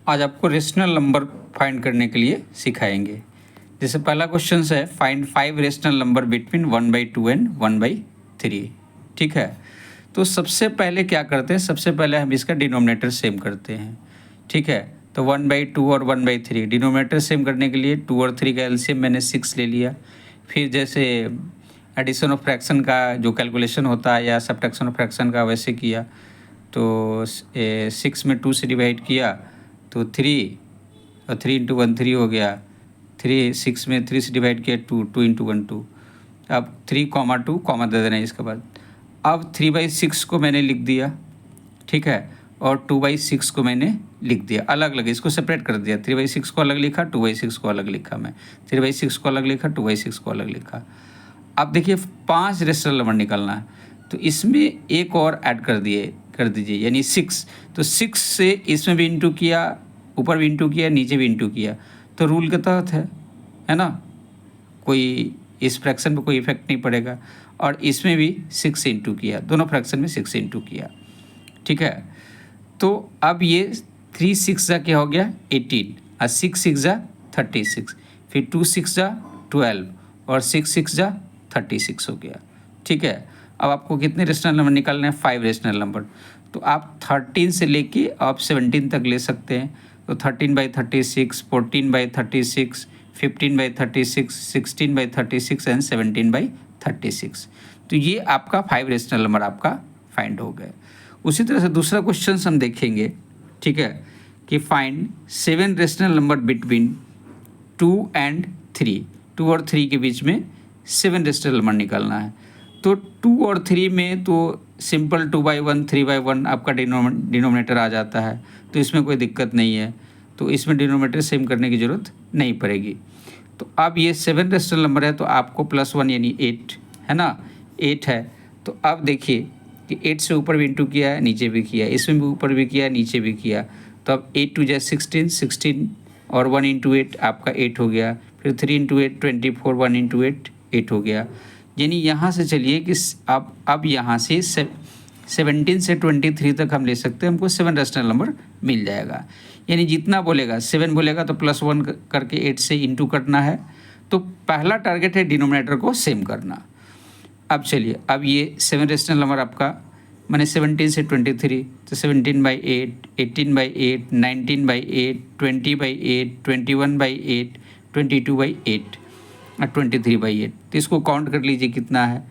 आज आपको rational number find करने के लिए सिखाएंगे। जैसे पहला क्वेश्चन है find 5 rational number between 1/2 and 1/3। ठीक है, तो सबसे पहले क्या करते हैं, सबसे पहले हम इसका डिनोमिनेटर सेम करते हैं। ठीक है, तो 1/2 और 1/3 डिनोमिनेटर सेम करने के लिए 2 और 3 का एलसीएम मैंने 6 ले लिया। फिर जैसे एडिशन ऑफ फ्रैक्शन का जो कैलकुलेशन होता है या सब्ट्रैक्शन ऑफ फ्रैक्शन का वैसे किया, तो 6 में 2 से डिवाइड किया तो 3 और 3 इंटू 1 3 हो गया। 6 में 3 से डिवाइड किया 2 इंटू 1 2। अब 3, 2 कॉमा दे देना है इसके बाद। अब 3/6 को मैंने लिख दिया, ठीक है, और 2/6 को मैंने लिख दिया अलग अलग, इसको सेपरेट कर दिया। 3/6 को अलग लिखा, 2/6 को अलग लिखा मैं। 3/6 को अलग लिखा, 2/6 को अलग लिखा। अब देखिए 5 रेशनल नंबर निकालना है, तो इसमें एक और ऐड कर दीजिए यानी 6। तो 6 से इसमें भी इंटू किया, ऊपर भी इंटू किया, नीचे भी इंटू किया, तो रूल के तहत है ना, कोई इस फ्रैक्शन पे कोई इफेक्ट नहीं पड़ेगा। और इसमें भी 6 से इंटू किया, दोनों फ्रैक्शन में 6 से इंटू किया। ठीक है, तो अब ये 3 6 जा क्या हो गया 18 और 6 6 जा 36, फिर 2 6 जा 12 और 6 6 जा 36 हो गया। ठीक है, अब आपको कितने रेशनल नंबर निकालने हैं, 5 रेशनल नंबर। तो आप 13 से लेके आप 17 तक ले सकते हैं। तो 13/36, 14/36, 15/36, 16/36 एंड 17/36। तो ये आपका 5 रेशनल नंबर आपका फाइंड हो गए। उसी तरह से दूसरा क्वेश्चन हम देखेंगे, ठीक है, कि find 7 rational number between 2 and 3। 2 और 3 के बीच में 7 रेशनल नंबर निकालना है। तो 2 और 3 में तो सिंपल 2/1 3/1 आपका डिनोमिनेटर आ जाता है, तो इसमें कोई दिक्कत नहीं है, तो इसमें डिनोमिनेटर सेम करने की ज़रूरत नहीं पड़ेगी। तो अब ये 7 रेशनल नंबर है, तो आपको +1 यानी 8 है ना, 8 है। तो अब देखिए कि 8 से ऊपर भी इंटू किया है, नीचे भी किया, इसमें भी ऊपर भी किया, नीचे भी किया। तो अब 8 2 जा 16, 16 और 1 इंटू 8 आपका 8 हो गया। फिर 3 इंटू 8 24, 1 इंटू 8 8 हो गया। यानी यहाँ से चलिए कि अब यहाँ से 17 से 23 तक हम ले सकते हैं, हमको 7 रेशनल नंबर मिल जाएगा। यानी जितना बोलेगा 7 बोलेगा तो +1 करके 8 से इंटू करना है। तो पहला टारगेट है डिनोमिनेटर को सेम करना। अब चलिए, अब ये 7 रेशनल नंबर आपका मैंने 17 से 23, तो 17/8, 18/8, 19/8, 20/8, 21/8, 22/8 और 23/8। तो इसको काउंट कर लीजिए कितना है,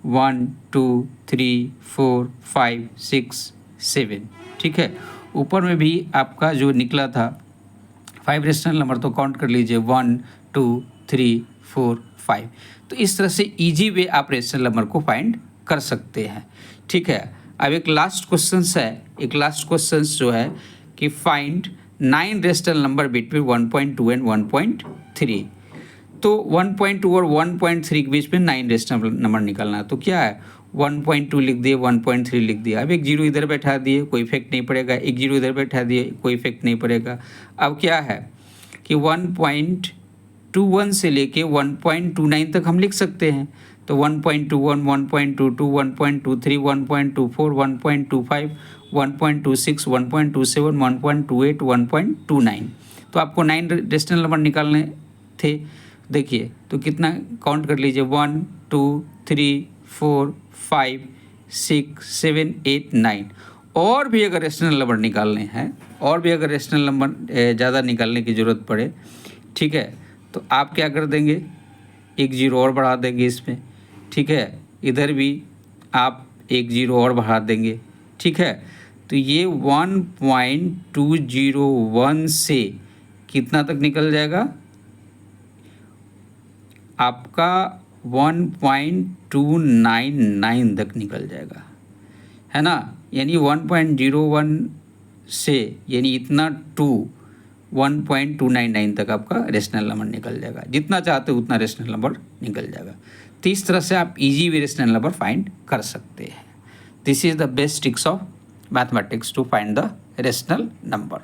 1 2 3 4 5 6 7। ठीक है, ऊपर में भी आपका जो निकला था 5 रेशनल नंबर, तो काउंट कर लीजिए 1 2 3 4 5। तो इस तरह से इजी वे आप रेशनल नंबर को फाइंड कर सकते हैं। ठीक है, अब एक लास्ट क्वेश्चन है, एक लास्ट क्वेश्चन जो है कि find 9 rational number between 1.2 and 1.3। तो 1.2 और 1.3 के बीच में 9 रेशनल नंबर निकालना है। तो क्या है, 1.2 लिख दिए, 1.3 लिख दिया। अब एक जीरो इधर बैठा दिए, कोई इफेक्ट नहीं पड़ेगा, एक जीरो इधर बैठा दिए, कोई इफेक्ट नहीं पड़ेगा। अब क्या है कि 1.21 से लेके 1.29 तक हम लिख सकते हैं। तो 1.21, 1.22, 1.23, 1.24, 1.25, 1.26, 1.27, 1.28, 1.29। तो आपको 9 रेशनल नंबर निकालने थे। देखिए तो कितना काउंट कर लीजिए, 1 2 3 4 5 6 7 8 9। और भी अगर रेशनल नंबर निकालने हैं, और भी अगर रेशनल नंबर ज़्यादा निकालने की ज़रूरत पड़े, ठीक है, तो आप क्या कर देंगे, एक जीरो और बढ़ा देंगे इसमें। ठीक है, इधर भी आप एक जीरो और बढ़ा देंगे। ठीक है, तो ये 1.201 से कितना तक निकल जाएगा आपका, 1.299 तक निकल जाएगा, है ना। यानी 1.01 से यानी इतना 1.299 तक आपका रेशनल नंबर निकल जाएगा। जितना चाहते हो उतना रेशनल नंबर निकल जाएगा। तो इस तरह से आप easy way rational number find कर सकते हैं। This is the best tricks of mathematics to find the rational number.